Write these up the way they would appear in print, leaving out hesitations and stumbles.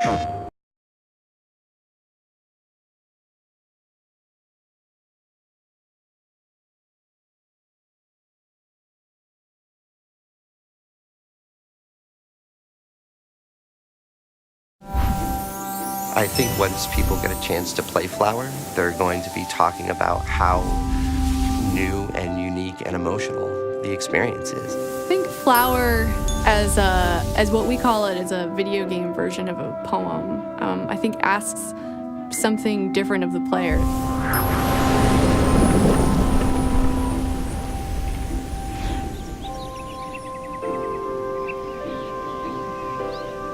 I think once people get a chance to play Flower, they're going to be talking about how new and unique and emotional the experience is. I think Flower, as what we call it, is a video game version of a poem. I think asks something different of the player.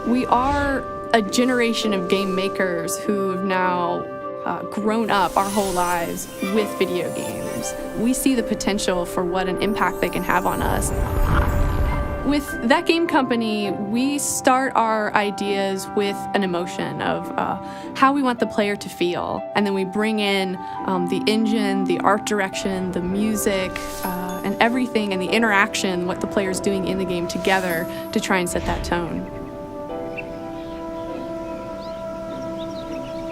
We are a generation of game makers who have now grown up our whole lives with video games. We see the potential for what an impact they can have on us. With that game company, we start our ideas with an emotion of how we want the player to feel. And then we bring in the engine, the art direction, the music, and everything, and the interaction, what the player's doing in the game together to try and set that tone.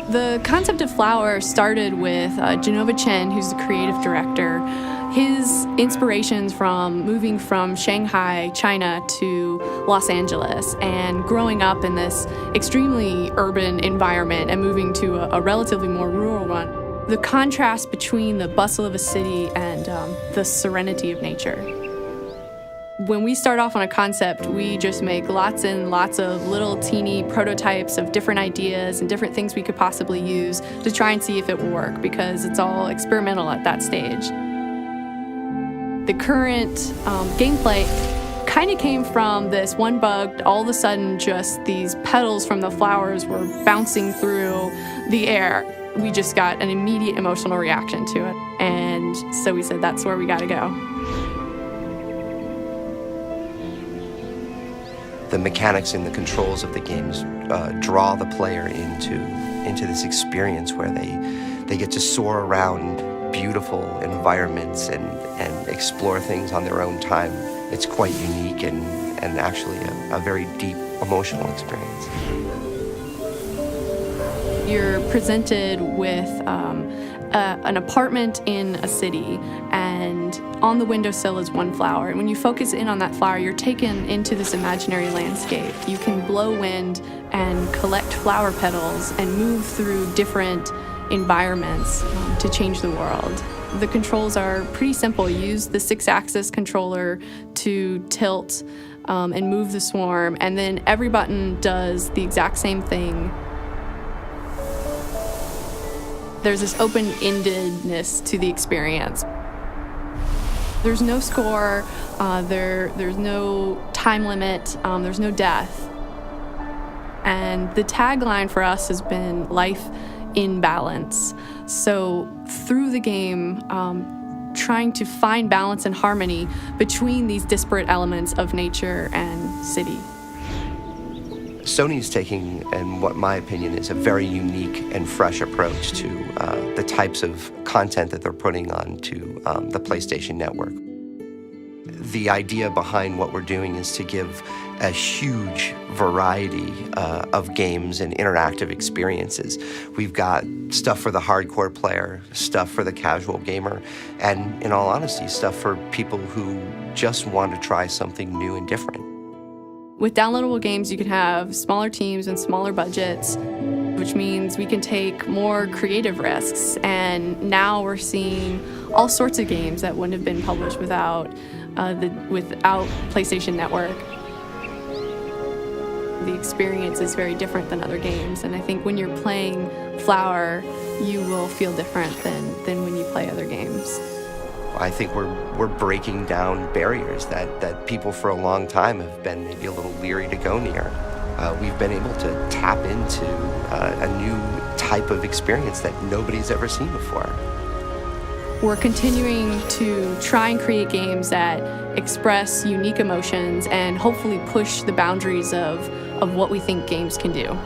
The concept of Flower started with Genova Chen, who's the creative director. His inspirations from moving from Shanghai, China to Los Angeles and growing up in this extremely urban environment and moving to a relatively more rural one. The contrast between the bustle of a city and the serenity of nature. When we start off on a concept, we just make lots and lots of little teeny prototypes of different ideas and different things we could possibly use to try and see if it will work, because it's all experimental at that stage. The current gameplay kind of came from this one bug. All of a sudden, just these petals from the flowers were bouncing through the air. We just got an immediate emotional reaction to it. And so we said, that's where we got to go. The mechanics and the controls of the games draw the player into this experience where they get to soar around beautiful environments and explore things on their own time. It's quite unique and actually a very deep emotional experience. You're presented with an apartment in a city, and on the windowsill is one flower. And when you focus in on that flower, you're taken into this imaginary landscape. You can blow wind and collect flower petals and move through different environments to change the world. The controls are pretty simple. You use the 6-axis controller to tilt and move the swarm, and then every button does the exact same thing. There's this open-endedness to the experience. There's no score, there's no time limit, there's no death. And the tagline for us has been life in balance. So through the game, trying to find balance and harmony between these disparate elements of nature and city. Sony's taking, in what my opinion is, a very unique and fresh approach to the types of content that they're putting onto the PlayStation Network. The idea behind what we're doing is to give a huge variety of games and interactive experiences. We've got stuff for the hardcore player, stuff for the casual gamer, and in all honesty, stuff for people who just want to try something new and different. With downloadable games, you can have smaller teams and smaller budgets, which means we can take more creative risks. And now we're seeing all sorts of games that wouldn't have been published without PlayStation Network. The experience is very different than other games, and I think when you're playing Flower, you will feel different than when you play other games. I think we're breaking down barriers that people for a long time have been maybe a little leery to go near. We've been able to tap into a new type of experience that nobody's ever seen before. We're continuing to try and create games that express unique emotions and hopefully push the boundaries of what we think games can do.